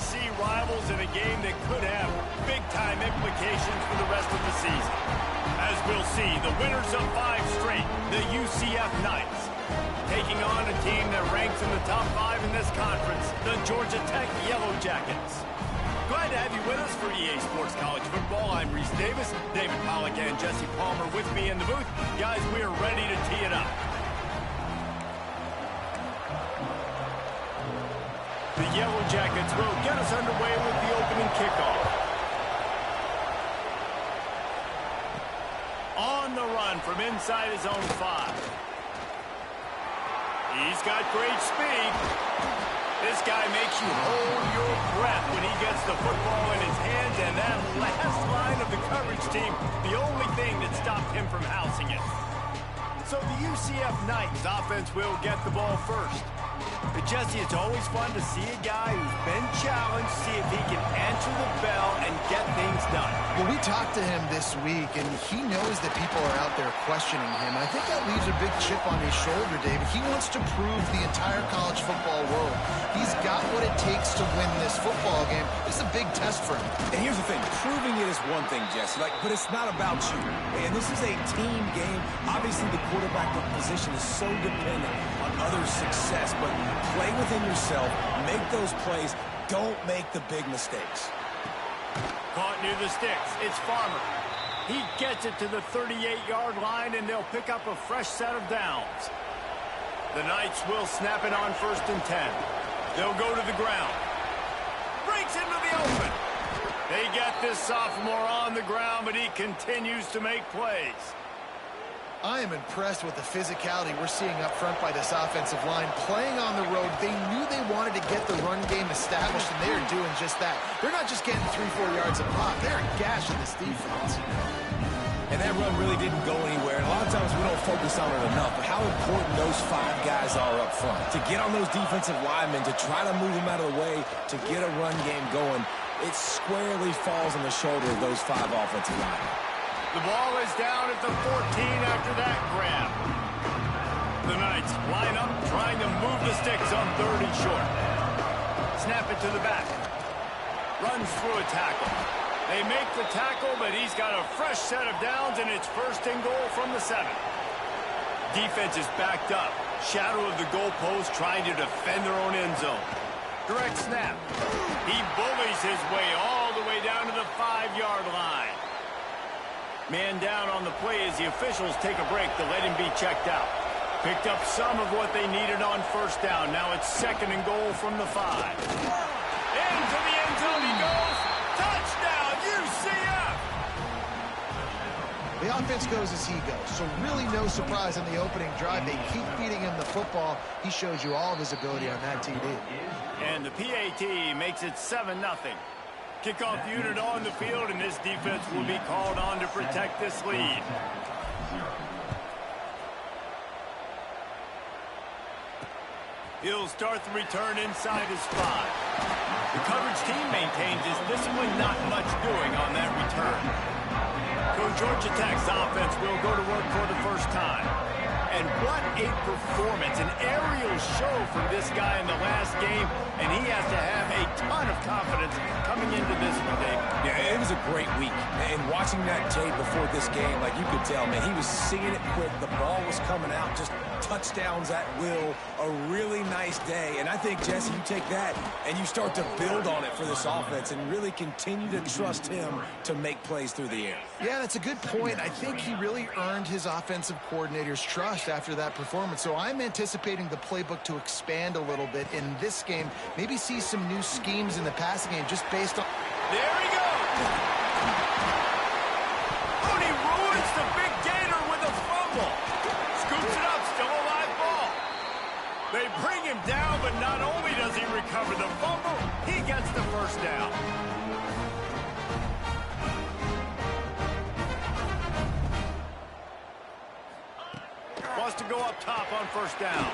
see rivals in a game that could have big-time implications for the rest of the season. As we'll see, the winners of 5 straight, the UCF Knights, taking on a team that ranks in the top 5 in this conference, the Georgia Tech Yellow Jackets. Glad to have you with us for EA Sports College Football. I'm Reese Davis, David Pollack and Jesse Palmer with me in the booth. Guys, we are ready to tee it up. The Yellow Jackets will get us underway with the opening kickoff. On the run from inside his own 5. He's got great speed. This guy makes you hold your breath when he gets the football in his hands, and that last line of the coverage team, the only thing that stopped him from housing it. So the UCF Knights offense will get the ball first. But Jesse, it's always fun to see a guy who's been challenged, see if he can answer the bell and get things done. Well, we talked to him this week, and he knows that people are out there questioning him. And I think that leaves a big chip on his shoulder, David. He wants to prove the entire college football world he's got what it takes to win this football game. It's a big test for him. And here's the thing. Proving it is one thing, Jesse, but it's not about you. And this is a team game. Obviously, the quarterback position is so dependent on others' success, but play within yourself, make those plays, don't make the big mistakes. Caught near the sticks, it's Farmer. He gets it to the 38-yard line, and they'll pick up a fresh set of downs. The Knights will snap it on 1st and 10. They'll go to the ground. Breaks into the open. They get this sophomore on the ground, but he continues to make plays. I am impressed with the physicality we're seeing up front by this offensive line. Playing on the road, they knew they wanted to get the run game established, and they are doing just that. They're not just getting 3-4 yards a pop. They're gashing this defense. And that run really didn't go anywhere. And a lot of times we don't focus on it enough, but how important those 5 guys are up front. To get on those defensive linemen, to try to move them out of the way, to get a run game going, it squarely falls on the shoulder of those 5 offensive linemen. The ball is down at the 14 after that grab. The Knights line up, trying to move the sticks on 3rd and short. Snap it to the back. Runs through a tackle. They make the tackle, but he's got a fresh set of downs, and it's 1st and goal from the 7. Defense is backed up. Shadow of the goalpost, trying to defend their own end zone. Direct snap. He bullies his way all the way down to the 5-yard line. Man down on the play as the officials take a break to let him be checked out. Picked up some of what they needed on 1st down. Now it's 2nd and goal from the 5. Into the end zone he goes. Touchdown, UCF! The offense goes as he goes, so really no surprise on the opening drive. They keep feeding him the football. He shows you all of his ability on that TD. And the PAT makes it 7-0. Kickoff unit on the field, and this defense will be called on to protect this lead. He'll start the return inside his 5. The coverage team maintains his discipline, not much doing on that return. So Georgia Tech's offense will go to work for the first time. And what a performance, an aerial show from this guy in the last game, and he has to have a ton of confidence coming into this one, Dave. Yeah, it was a great week. And watching that tape before this game, like you could tell, man, he was seeing it quick. The ball was coming out, just touchdowns at will. A really nice day. And I think, Jesse, you take that and you start to build on it for this offense and really continue to trust him to make plays through the air. Yeah, that's a good point. I think he really earned his offensive coordinator's trust after that performance. So I'm anticipating the playbook to expand a little bit in this game. Maybe see some new schemes in the passing game just based on... There he goes! Oh, and he ruins the big gator with a fumble. Scoops it up, still a live ball. They bring him down, but not only does he recover the fumble, he gets the 1st down. Wants to go up top on 1st down.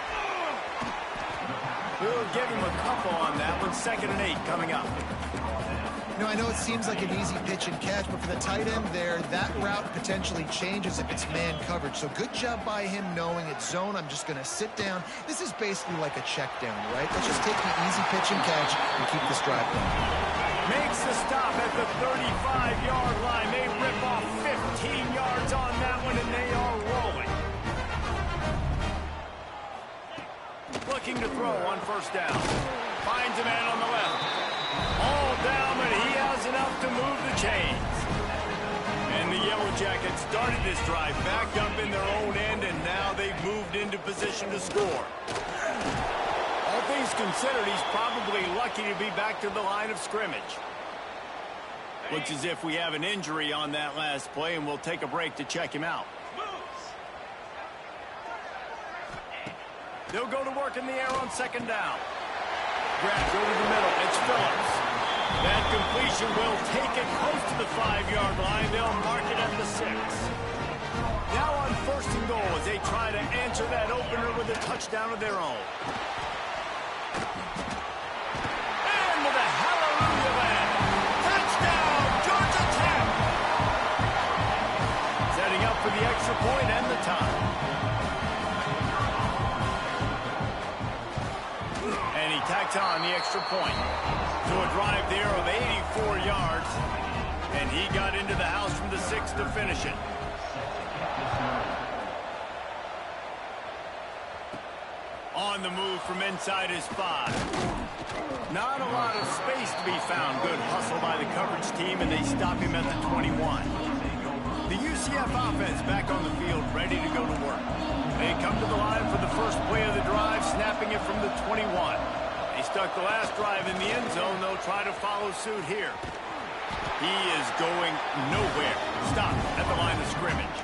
We'll give him a couple on that one. 2nd and 8 coming up. You know, I know it seems like an easy pitch and catch, but for the tight end there, that route potentially changes if it's man coverage. So good job by him knowing it's zone. I'm just going to sit down. This is basically like a check down, right? Let's just take the easy pitch and catch and keep this drive going. Makes the stop at the 35-yard line. They rip off 15 yards on that one, and they are rolling. Looking to throw on 1st down. Finds a man on the left. All down, but he has enough to move the chains. And the Yellow Jackets started this drive back up in their own end, and now they've moved into position to score. All things considered, he's probably lucky to be back to the line of scrimmage. Looks as if we have an injury on that last play, and we'll take a break to check him out. They'll go to work in the air on 2nd down. Grabs over the middle. It's Phillips. That completion will take it close to the 5-yard line. They'll mark it at the 6. Now on 1st and goal as they try to answer that opener with a touchdown of their own. And with a hallelujah land. Touchdown, Georgia Tech. Setting up for the extra point and the tie. And he tacks on the extra point. So a drive there of 84 yards. And he got into the house from the 6 to finish it. On the move from inside his 5. Not a lot of space to be found. Good hustle by the coverage team, and they stop him at the 21. The UCF offense back on the field, ready to go to work. They come to the line for the first play of the drive, snapping it from the 21. They stuck the last drive in the end zone. They'll try to follow suit here. He is going nowhere. Stop at the line of scrimmage.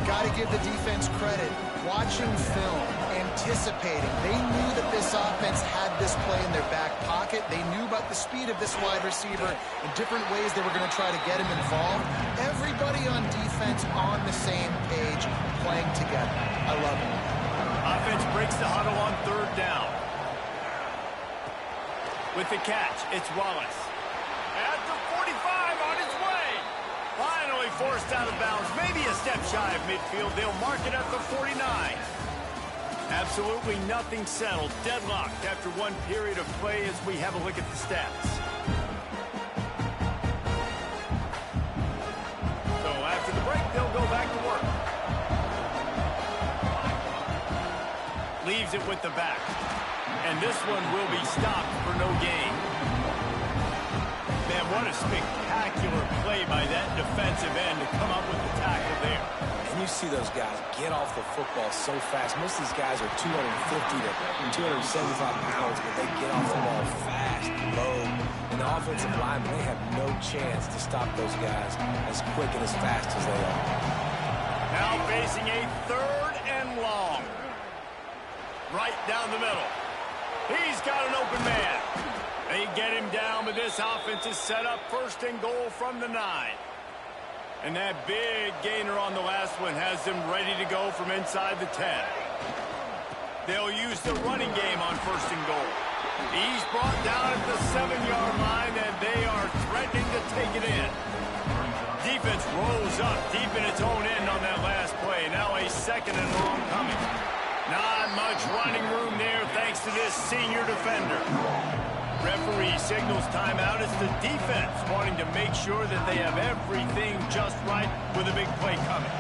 Got to give the defense credit. Watching film, anticipating. They knew that this offense had this play in their back pocket. They knew about the speed of this wide receiver and different ways they were going to try to get him involved. Everybody on defense on the same page, playing together. I love it. Offense breaks the huddle on 3rd down. With the catch, it's Wallace. At the 45 on his way. Finally forced out of bounds. Maybe a step shy of midfield. They'll mark it at the 49. Absolutely nothing settled. Deadlocked after one period of play as we have a look at the stats. So after the break, they'll go back to work. Leaves it with the back. And this one will be stopped for no gain. Man, what a spectacular play by that defensive end to come up with the tackle there. And you see those guys get off the football so fast. Most of these guys are 250 to 275 pounds, but they get off the ball fast, low. And the offensive linemen, they have no chance to stop those guys as quick and as fast as they are. Now facing a 3rd and long. Right down the middle. He's got an open man. They get him down, but this offense is set up 1st and goal from the 9. And that big gainer on the last one has them ready to go from inside the 10. They'll use the running game on 1st and goal. He's brought down at the 7-yard line, and they are threatening to take it in. Defense rolls up deep in its own end on that last play. Now a 2nd and long coming. Not much running room there thanks to this senior defender. Referee signals timeout. It's the defense wanting to make sure that they have everything just right with a big play coming.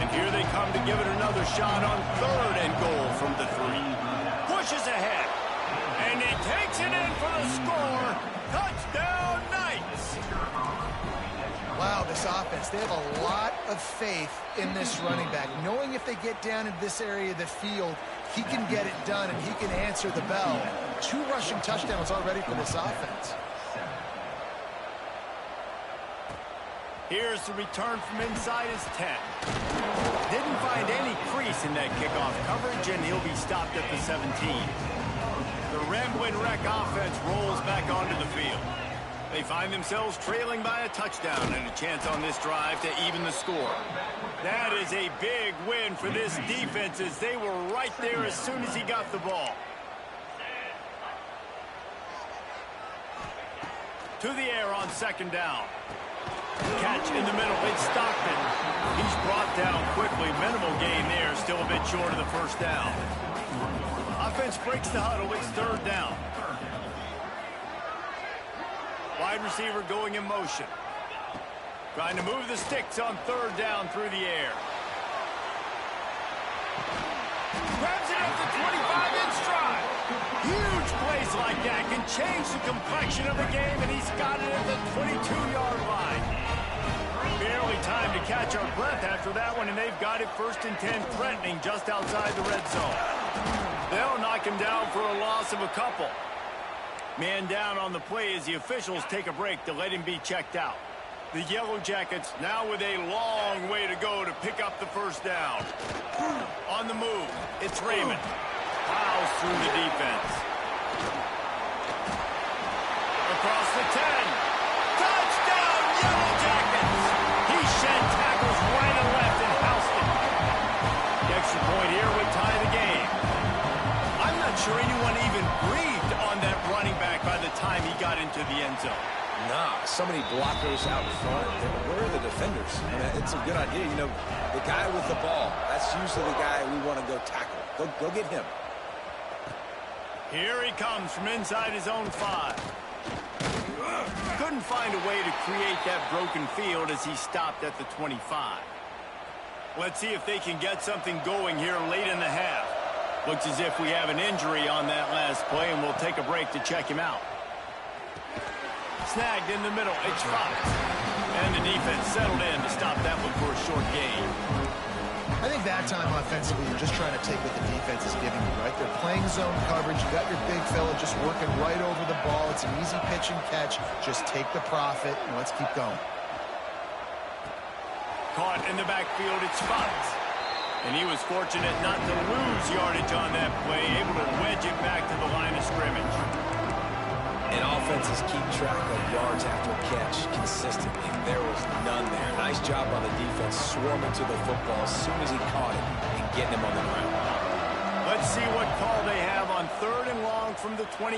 And here they come to give it another shot on 3rd and goal from the 3. Pushes ahead. And he takes it in for the score. Touchdown, Knights. Wow, this offense, they have a lot of faith in this running back, knowing if they get down in this area of the field, he can get it done and he can answer the bell. 2 rushing touchdowns already for this offense. Here's the return from inside his 10. Didn't find any crease in that kickoff coverage, and he'll be stopped at the 17. The Ramblin' Wreck offense rolls back onto the field. They find themselves trailing by a touchdown and a chance on this drive to even the score. That is a big win for this defense as they were right there as soon as he got the ball. To the air on second down. Catch in the middle. It's Stockton. He's brought down quickly. Minimal gain there. Still a bit short of the first down. Offense breaks the huddle. It's third down. Wide receiver going in motion. Trying to move the sticks on third down through the air. Grabs it up to 25 in stride. Huge plays like that can change the complexion of the game, and he's got it at the 22-yard line. Barely time to catch our breath after that one, and they've got it first and 10, threatening just outside the red zone. They'll knock him down for a loss of a couple. Man down on the play as the officials take a break to let him be checked out. The Yellow Jackets now with a long way to go to pick up the first down. On the move, it's Raymond. Plows through the defense. Across the 10. Touchdown, Yellow Jackets! He shed tackles right and left and housed it. The extra point here would tie the game. I'm not sure anyone even breathed on that running back by the time he got into the end zone. Nah, so many blockers out in front. Where are the defenders? I mean, it's a good idea. You know, the guy with the ball, that's usually the guy we want to go tackle. Go get him. Here he comes from inside his own 5. Couldn't find a way to create that broken field as he stopped at the 25. Let's see if they can get something going here late in the half. Looks as if we have an injury on that last play, and we'll take a break to check him out. Snagged in the middle, it's Fox. And the defense settled in to stop that one for a short gain. I think that time offensively, you're just trying to take what the defense is giving you, right? They're playing zone coverage. You got your big fella just working right over the ball. It's an easy pitch and catch. Just take the profit, and let's keep going. Caught in the backfield, it's Fox. And he was fortunate not to lose yardage on that play, able to wedge it back to the line of scrimmage. And offenses keep track of yards after catch consistently. There was none there. Nice job on the defense swarming to the football as soon as he caught it and getting him on the ground. Let's see what call they have on third and long from the 28.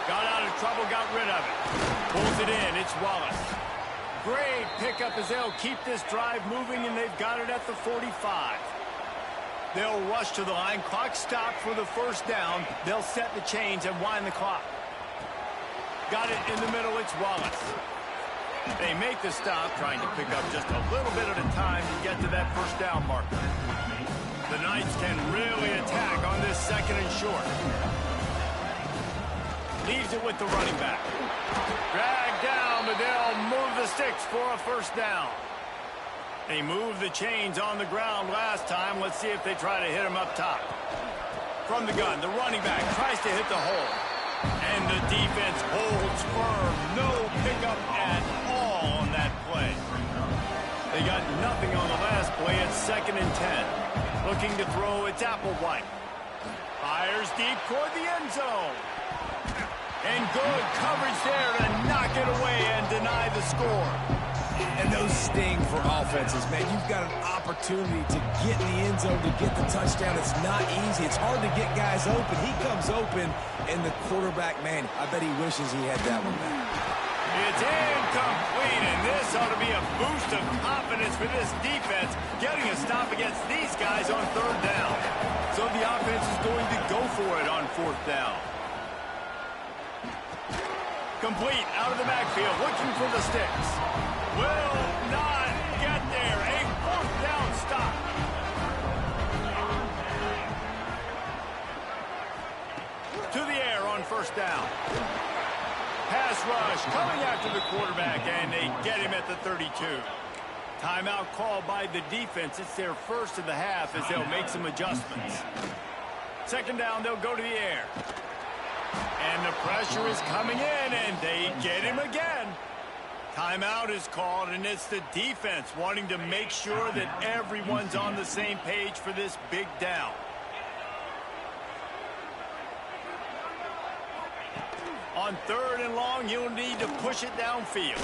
Got out of trouble, got rid of it. Pulls it in, it's Wallace. Great pickup as they'll keep this drive moving, and they've got it at the 45. They'll rush to the line. Clock stopped for the first down. They'll set the chains and wind the clock. Got it in the middle, it's Wallace. They make the stop, trying to pick up just a little bit at a time to get to that first down marker. The Knights can really attack on this second and short. Leaves it with the running back. Dragged down, but they'll move the sticks for a first down. They moved the chains on the ground last time. Let's see if they try to hit him up top. From the gun, the running back tries to hit the hole. And the defense holds firm. No pickup at all on that play. They got nothing on the last play. It's second and 10. Looking to throw, it's Applewhite. Fires deep toward the end zone. And good coverage there to knock it away and deny the score. And those sting for offenses, man. You've got an opportunity to get in the end zone, to get the touchdown. It's not easy. It's hard to get guys open. He comes open, and the quarterback, man, I bet he wishes he had that one back. It's incomplete, and this ought to be a boost of confidence for this defense, getting a stop against these guys on third down. So the offense is going to go for it on fourth down. Complete out of the backfield, looking for the sticks. Will not get there. A fourth down stop. To the air on first down. Pass rush coming after the quarterback, and they get him at the 32. Timeout called by the defense. It's their first of the half as they'll make some adjustments. Second down, they'll go to the air. And the pressure is coming in, and they get him again. Timeout is called, and it's the defense wanting to make sure that everyone's on the same page for this big down. On third and long, you'll need to push it downfield.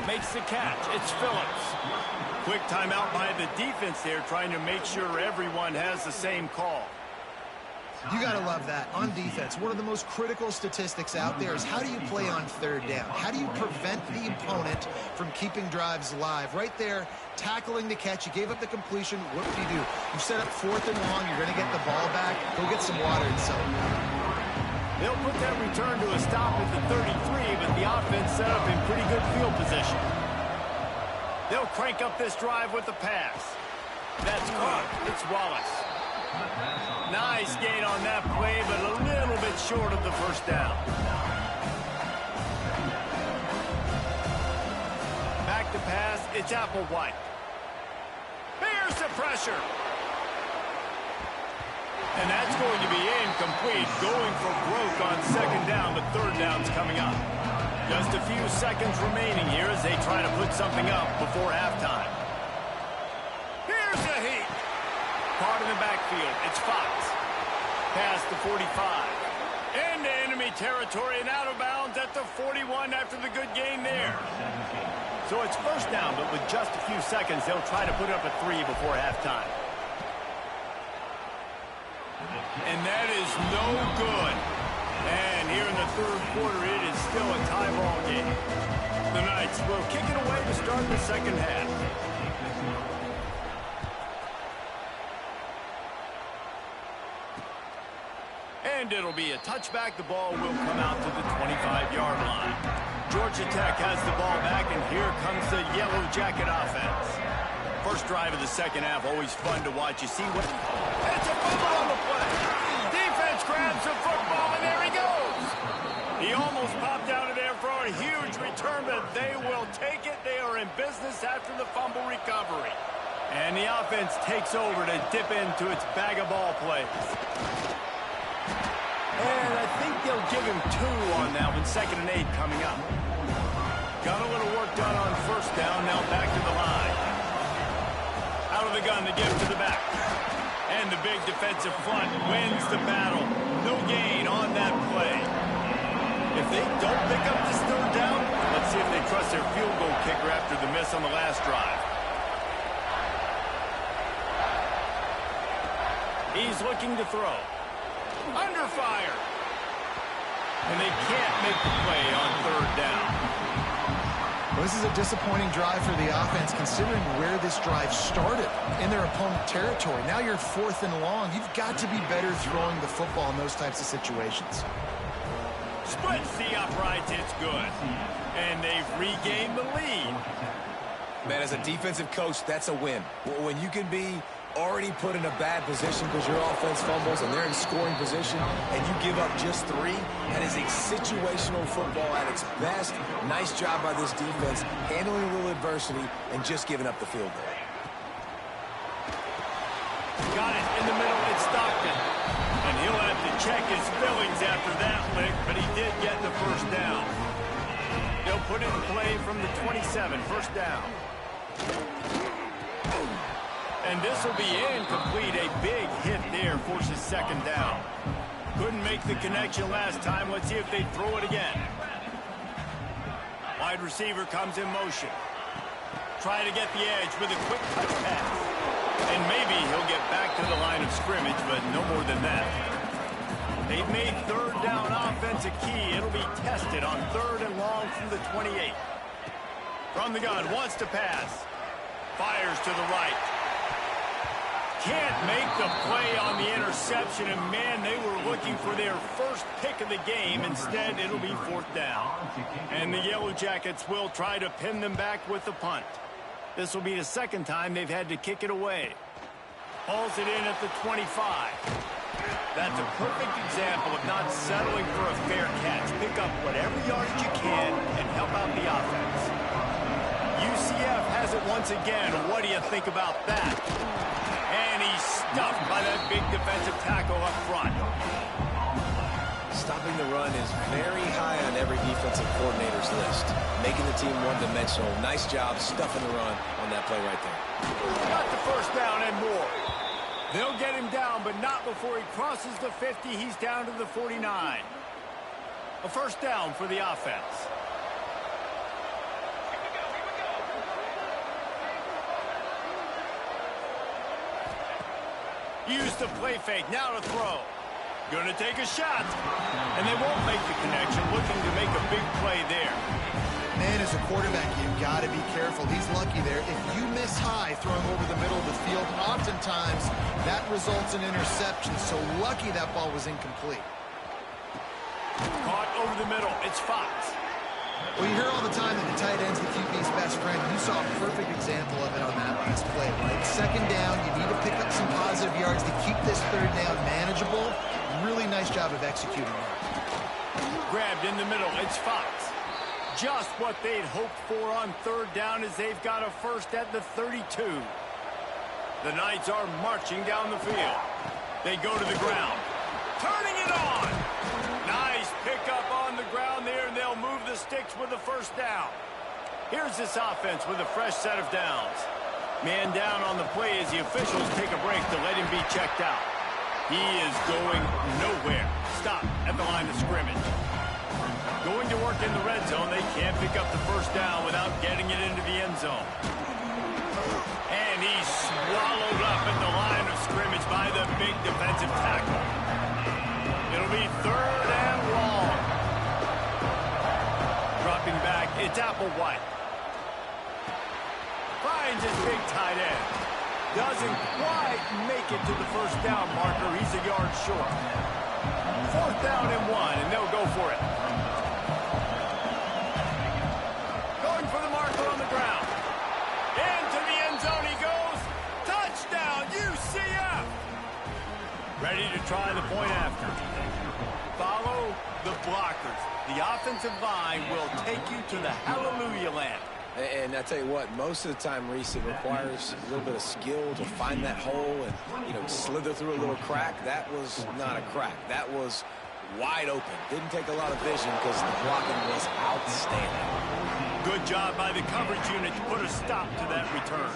Makes the catch. It's Phillips. Quick timeout by the defense there, trying to make sure everyone has the same call. You got to love that. On defense, one of the most critical statistics out there is how do you play on third down? How do you prevent the opponent from keeping drives alive? Right there, tackling the catch. You gave up the completion. What do? You set up 4th and long. You're going to get the ball back. Go get some water and settle down. They'll put that return to a stop at the 33, but the offense set up in pretty good field position. They'll crank up this drive with the pass. That's caught. It's Wallace. Nice gain on that play, but a little bit short of the first down. Back to pass, it's Applewhite. Here's the pressure. And that's going to be incomplete, going for broke on 2nd down, but 3rd down's coming up. Just a few seconds remaining here as they try to put something up before halftime. Here's the heat. Caught in the backfield. It's Fox. Past the 45. Into enemy territory and out of bounds at the 41 after the good gain there. So it's 1st down, but with just a few seconds, they'll try to put up a 3 before halftime. And that is no good. And here in the 3rd quarter, it is still a tie ball game. The Knights will kick it away to start the 2nd half. And it'll be a touchback. The ball will come out to the 25-yard line. Georgia Tech has the ball back, and here comes the Yellow Jacket offense. First drive of the 2nd half, always fun to watch. You see what... It's a fumble on the play. Defense grabs the football, and there he goes. He almost popped out of there for a huge return, but they will take it. They are in business after the fumble recovery. And the offense takes over to dip into its bag of ball plays. And I think they'll give him 2 on that one. 2nd and 8 coming up. Got a little work done on 1st down. Now back to the line. Out of the gun to give to the back. And the big defensive front wins the battle. No gain on that play. If they don't pick up this 3rd down, let's see if they trust their field goal kicker after the miss on the last drive. He's looking to throw. Under fire. And they can't make the play on 3rd down. Well, this is a disappointing drive for the offense considering where this drive started, in their opponent territory. Now you're 4th and long. You've got to be better throwing the football in those types of situations. Splits the uprights, it's good. And they've regained the lead. Man, as a defensive coach, that's a win. When you can be already put in a bad position because your offense fumbles and they're in scoring position and you give up just 3, that is a situational football at its best. Nice job by this defense, handling a little adversity and just giving up the field goal. Got it in the middle, it's Stockton. And he'll have to check his fillings after that lick, but he did get the 1st down. They'll put it in play from the 27, 1st down. And this will be incomplete. A big hit there forces 2nd down. Couldn't make the connection last time. Let's see if they throw it again. Wide receiver comes in motion. Try to get the edge with a quick touch pass. And maybe he'll get back to the line of scrimmage, but no more than that. They've made 3rd down offense a key. It'll be tested on 3rd and long from the 28. From the gun, wants to pass. Fires to the right. Can't make the play on the interception, and man, they were looking for their first pick of the game. Instead, it'll be 4th down. And the Yellow Jackets will try to pin them back with the punt. This will be the 2nd time they've had to kick it away. Hauls it in at the 25. That's a perfect example of not settling for a fair catch. Pick up whatever yardage you can and help out the offense. UCF has it once again. What do you think about that? And he's stuffed by that big defensive tackle up front. Stopping the run is very high on every defensive coordinator's list. Making the team one-dimensional. Nice job stuffing the run on that play right there. Got the 1st down and more. They'll get him down, but not before he crosses the 50. He's down to the 49. A 1st down for the offense. Use the play fake. Now to throw. Going to take a shot. And they won't make the connection, looking to make a big play there. Man, as a quarterback, you've got to be careful. He's lucky there. If you miss high throwing over the middle of the field, oftentimes that results in interception. So lucky that ball was incomplete. Caught over the middle. It's Fox. Well, you hear all the time that the tight end's the QB's best friend. You saw a perfect example of it on that last play, right? Second down, you need to pick up some positive yards to keep this third down manageable. Really nice job of executing that. Grabbed in the middle. It's Fox. Just what they'd hoped for on third down as they've got a first at the 32. The Knights are marching down the field. They go to the ground. Turning it on. Nice pickup on the ground there, and they'll move the sticks with the first down. Here's this offense with a fresh set of downs. Man down on the play as the officials take a break to let him be checked out. He is going nowhere. Stop at the line of scrimmage. Going to work in the red zone. They can't pick up the first down without getting it into the end zone. And he's swallowed up at the line of scrimmage by the big defensive tackle. It'll be third and long. Dropping back, it's Applewhite. Finds his big tight end. Doesn't quite make it to the first down marker. He's a yard short. Fourth down and 1, and they'll go for it. Going for the marker on the ground. Into the end zone he goes. Touchdown, UCF! Ready to try the point after. Follow the blockers. The offensive line will take you to the hallelujah land. And I tell you what, most of the time, Reese, it requires a little bit of skill to find that hole and, slither through a little crack. That was not a crack. That was wide open. Didn't take a lot of vision because the blocking was outstanding. Good job by the coverage unit to put a stop to that return.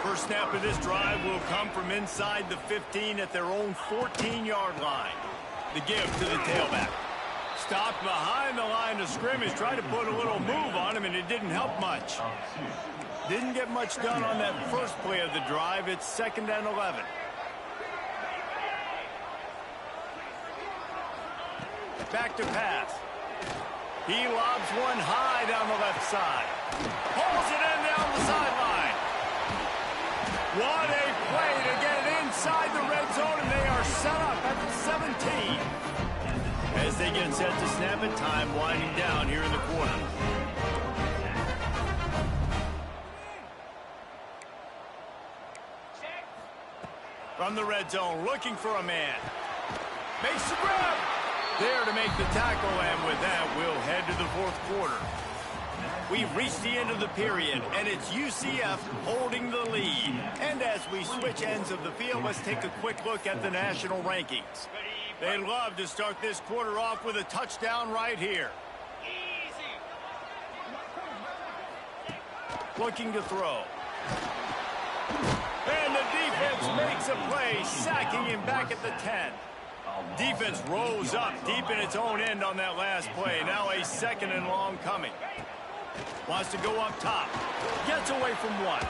First snap of this drive will come from inside the 15 at their own 14-yard line. The give to the tailback. Stopped behind the line of scrimmage, tried to put a little move on him, and it didn't help much. Didn't get much done on that first play of the drive. It's 2nd and 11. Back to pass. He lobs one high down the left side. Pulls it in down the sideline. What a play to get it inside the red zone, and they are set up at the 17. As they get set to snap it, time winding down here in the quarter. From the red zone, looking for a man. Makes the grab. There to make the tackle, and with that, we'll head to the fourth quarter. We've reached the end of the period, and it's UCF holding the lead. And as we switch ends of the field, let's take a quick look at the national rankings. They'd love to start this quarter off with a touchdown right here. Looking to throw. And the defense makes a play, sacking him back at the 10. Defense rose up deep in its own end on that last play. Now a 2nd and long coming. Wants to go up top. Gets away from one.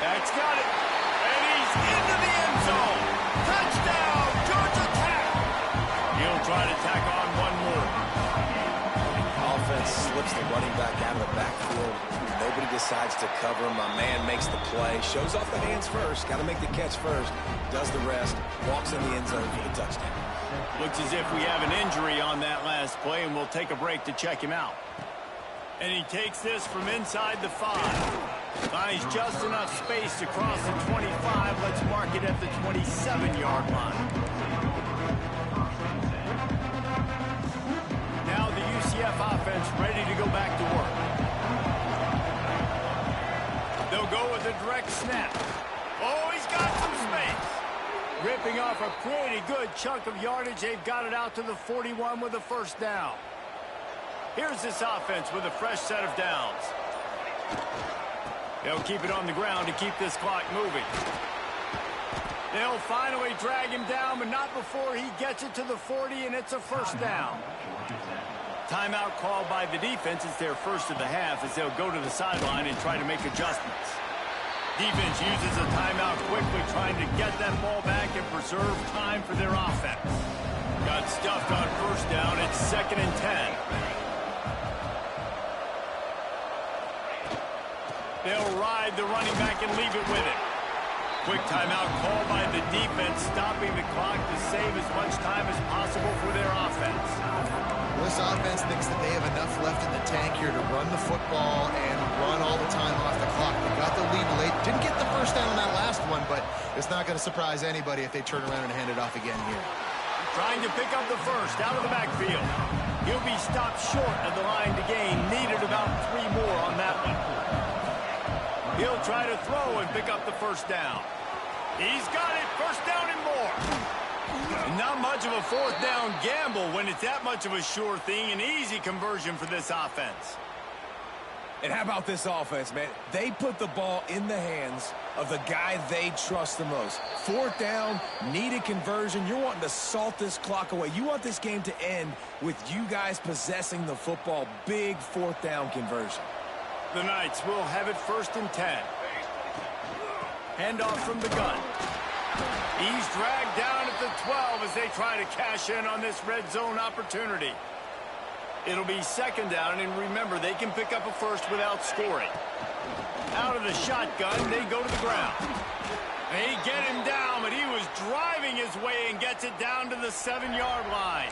That's got it. And he's into the end zone. Touchdown, Georgia Tech. He'll try to tack on one more. Offense slips the running back out of the backfield. Nobody decides to cover him. My man makes the play. Shows off the hands first. Got to make the catch first. Does the rest. Walks in the end zone for the touchdown. Looks as if we have an injury on that last play, and we'll take a break to check him out. And he takes this from inside the 5. Finds just enough space to cross the 25. Let's mark it at the 27-yard line. Now the UCF offense ready to go back to work. They'll go with a direct snap. Oh, he's got some space. Ripping off a pretty good chunk of yardage. They've got it out to the 41 with a first down. Here's this offense with a fresh set of downs. They'll keep it on the ground to keep this clock moving. They'll finally drag him down, but not before he gets it to the 40, and it's a first down. Timeout called by the defense. It's their first of the half as they'll go to the sideline and try to make adjustments. Defense uses a timeout quickly, trying to get that ball back and preserve time for their offense. Got stuffed on first down. It's 2nd and 10. They'll ride the running back and leave it with him. Quick timeout call by the defense, stopping the clock to save as much time as possible for their offense. This offense thinks that they have enough left in the tank here to run the football and run all the time off the clock. They got the lead late. Didn't get the first down on that last one, but it's not going to surprise anybody if they turn around and hand it off again here. Trying to pick up the first out of the backfield. He'll be stopped short of the line to gain. Needed about 3 more on that one. He'll try to throw and pick up the first down. He's got it. First down and more. Not much of a 4th down gamble when it's that much of a sure thing. An easy conversion for this offense. And how about this offense, man? They put the ball in the hands of the guy they trust the most. 4th down, needed conversion. You're wanting to salt this clock away. You want this game to end with you guys possessing the football. Big 4th down conversion. The Knights will have it 1st and 10. Handoff from the gun. He's dragged down at the 12 as they try to cash in on this red zone opportunity. It'll be 2nd down, and remember, they can pick up a first without scoring. Out of the shotgun, they go to the ground. They get him down, but he was driving his way and gets it down to the 7-yard line.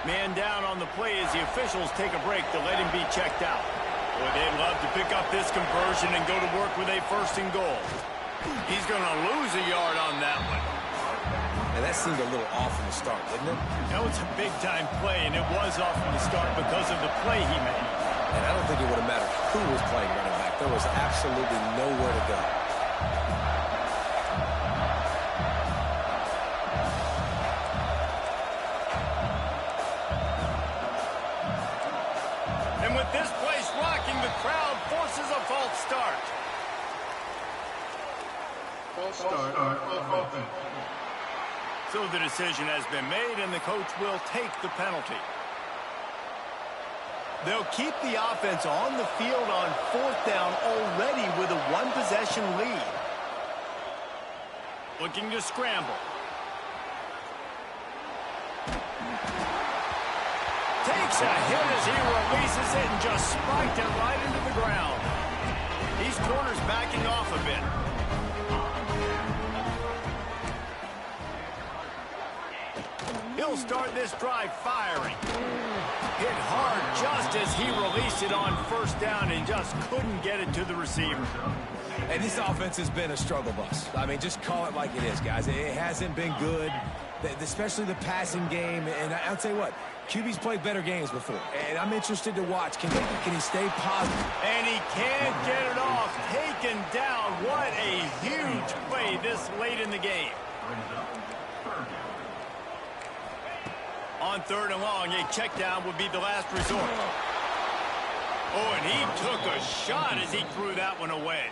Man down on the play as the officials take a break to let him be checked out. Boy, they'd love to pick up this conversion and go to work with a 1st and goal. He's going to lose a yard on that one. And that seemed a little off from the start, didn't it? That was a big-time play, and it was off from the start because of the play he made. And I don't think it would have mattered who was playing running back. There was absolutely nowhere to go. And with this place rocking, the crowd forces a false start. Start offense. So the decision has been made, and the coach will take the penalty. They'll keep the offense on the field on 4th down already with a 1-possession lead. Looking to scramble. Takes a hit as he releases it and just spiked it right into the ground. These corners backing off a bit. He'll start this drive firing. Hit hard just as he released it on 1st down and just couldn't get it to the receiver. And this offense has been a struggle bus. I mean, just call it like it is, guys. It hasn't been good, especially the passing game. And I'll tell you what, QB's played better games before. And I'm interested to watch. Can he stay positive? And he can't get it off. Taken down. What a huge play this late in the game. On 3rd and long, a check down would be the last resort. Oh, and he took a shot as he threw that one away.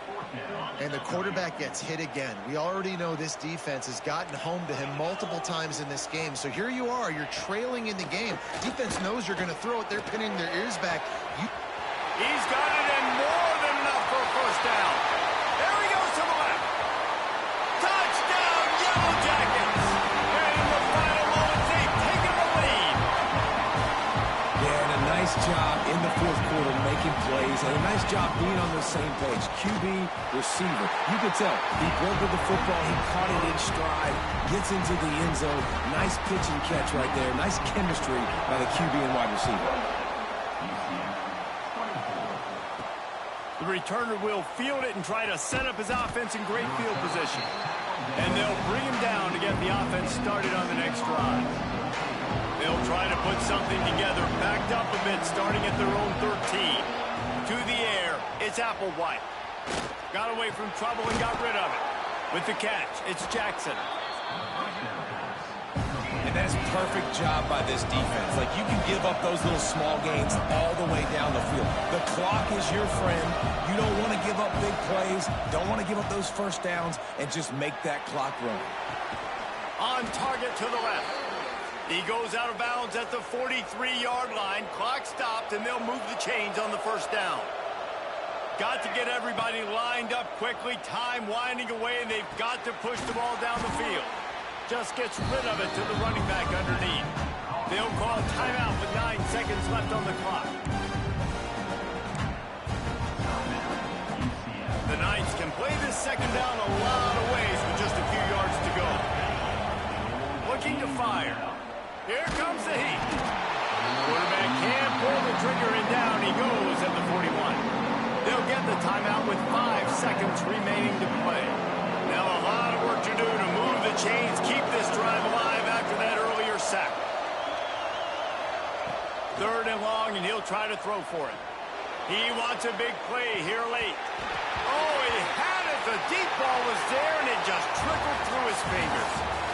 And the quarterback gets hit again. We already know this defense has gotten home to him multiple times in this game. So here you are, you're trailing in the game. Defense knows you're going to throw it. They're pinning their ears back. He's got it in more than enough for a 1st down. There he goes to the left. Touchdown, Yellow Jackets. And in the final moments, they've taken the lead. Yeah, and a nice job in the 4th quarter making plays, and a nice job being on the same page. QB, receiver. You can tell he broke with the football. He caught it in stride, gets into the end zone. Nice pitch and catch right there. Nice chemistry by the QB and wide receiver. The returner will field it and try to set up his offense in great field position. And they'll bring him down to get the offense started on the next drive. They'll try to put something together, backed up a bit, starting at their own 13. To the air, it's Applewhite. Got away from trouble and got rid of it. With the catch, it's Jackson. And that's a perfect job by this defense. Like, you can give up those little small gains all the way down the field. The clock is your friend. You don't want to give up big plays. Don't want to give up those 1st downs and just make that clock run. On target to the left. He goes out of bounds at the 43-yard line. Clock stopped, and they'll move the chains on the 1st down. got to get everybody lined up quickly, time winding away, and they've got to push the ball down the field. Just gets rid of it to the running back underneath. They'll call a timeout with 9 seconds left on the clock. The Knights can play this second down a lot of ways with just a few yards to go. Looking to fire. Here comes the heat. Quarterback can't pull the trigger, and down he goes at the 41. They'll get the timeout with 5 seconds remaining to play. Now a lot of work to do to move the chains, keep this drive alive after that earlier sack. 3rd and long, and he'll try to throw for it. He wants a big play here late. Oh, he had it. The deep ball was there, and it just trickled through his fingers.